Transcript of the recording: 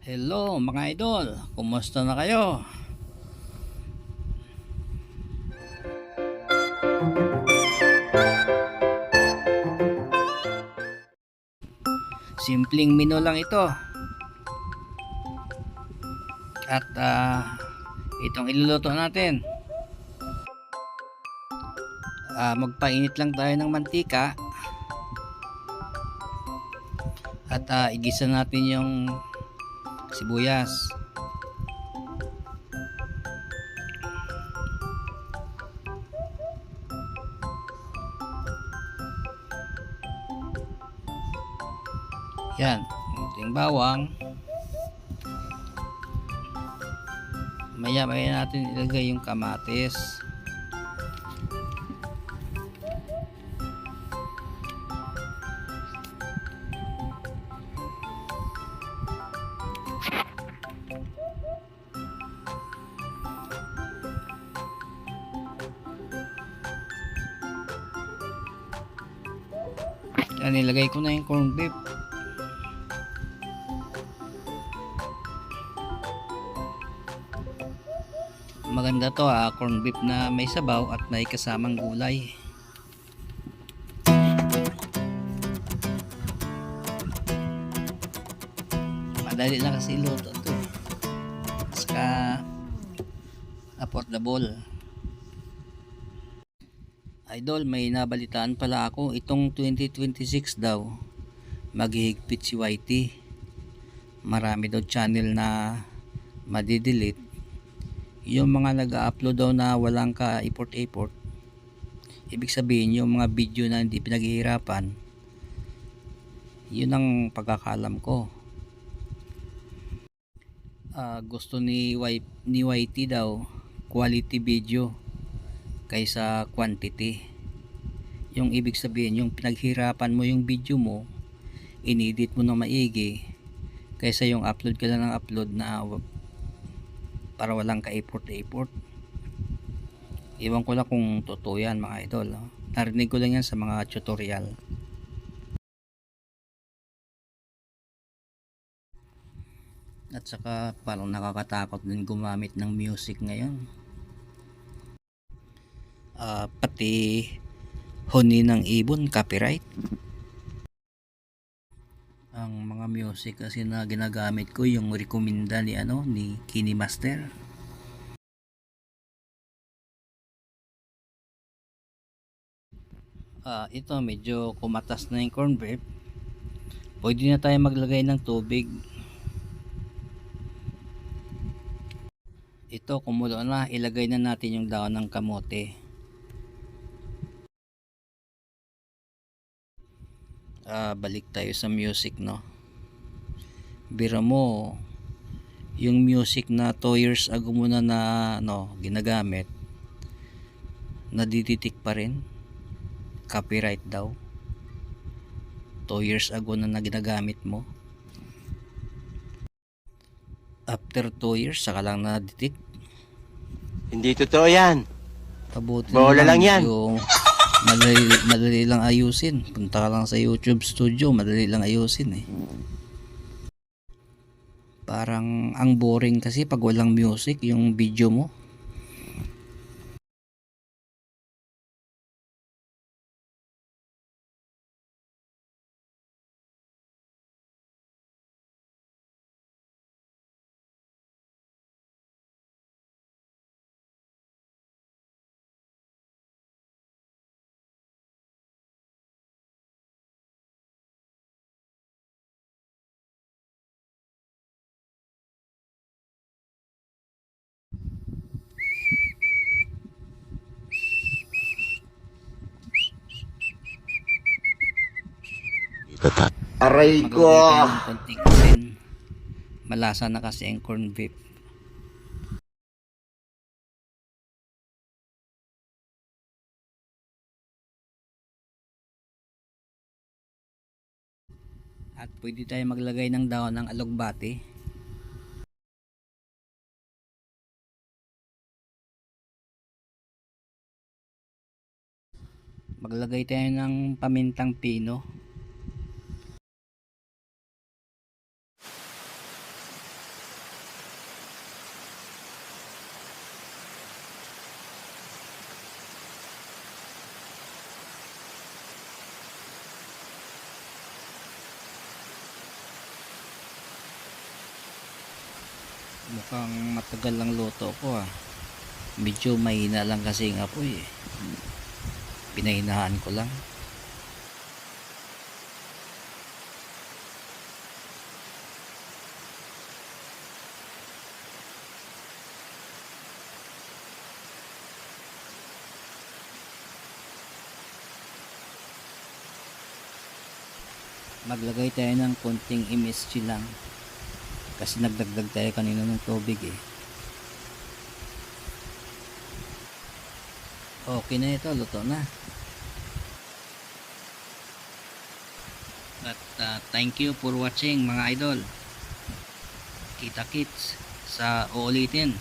Hello mga idol, kumusta na kayo? Simpleng menu lang ito. At itong iluluto natin. Magpainit lang tayo ng mantika. At igisa natin yung sibuyas. Yan, konting bawang. Maya natin ilagay yung kamatis. Yan, nilagay ko na yung corned beef. Maganda to corned beef na may sabaw at may kasamang gulay. Madali lang kasi iluto to. Saka affordable. Idol, may nabalitaan pala ako, itong 2026 daw maghihigpit si YT. Marami daw channel na madidelete. Yung mga nag-upload daw na walang ka-import-import, ibig sabihin yung mga video na hindi pinaghihirapan, yun ang pagkakalam ko. Gusto ni YT daw quality video kaysa quantity. Yung ibig sabihin, yung pinaghirapan mo yung video mo, inedit mo na maigi, kaysa yung upload ka lang ng upload na para walang ka-effort. Iwan ko lang kung totoo yan mga idol. Narinig ko lang yan sa mga tutorial. At saka parang nakakatakot din gumamit ng music ngayon. Pati huni ng ibon, copyright. Ang mga music kasi na ginagamit ko yung rekomenda ni KineMaster. Ito medyo kumatas na yung corned beef. Pwede na tayo maglagay ng tubig. Ito kumulo na, ilagay na natin yung daon ng kamote. Balik tayo sa music, no. Bira mo yung music na 2 years ago mo na ginagamit, nadiditik pa rin, copyright daw. 2 years ago na ginagamit mo, after 2 years saka lang nadiditik. Hindi totoo yan. Pabuti Bola lang yan. yung madali lang ayusin. Punta ka lang sa YouTube Studio, madali lang ayusin eh. Parang ang boring kasi pag walang music yung video mo. Aray ko! Maglagay tayo ng konting asin. Malasa na kasi ang corned beef. At pwede tayo maglagay ng daon ng alugbati. Maglagay tayo ng pamintang pino. Mukhang matagal lang luto ko ah. Medyo mahina lang kasi ang apoy eh. Pinahinahan ko lang. Maglagay tayo ng konting MSG lang kasi nagdagdag tayo kanina ng tubig eh. Okay na ito, luto na. At thank you for watching mga idol. Kita kits sa uulitin.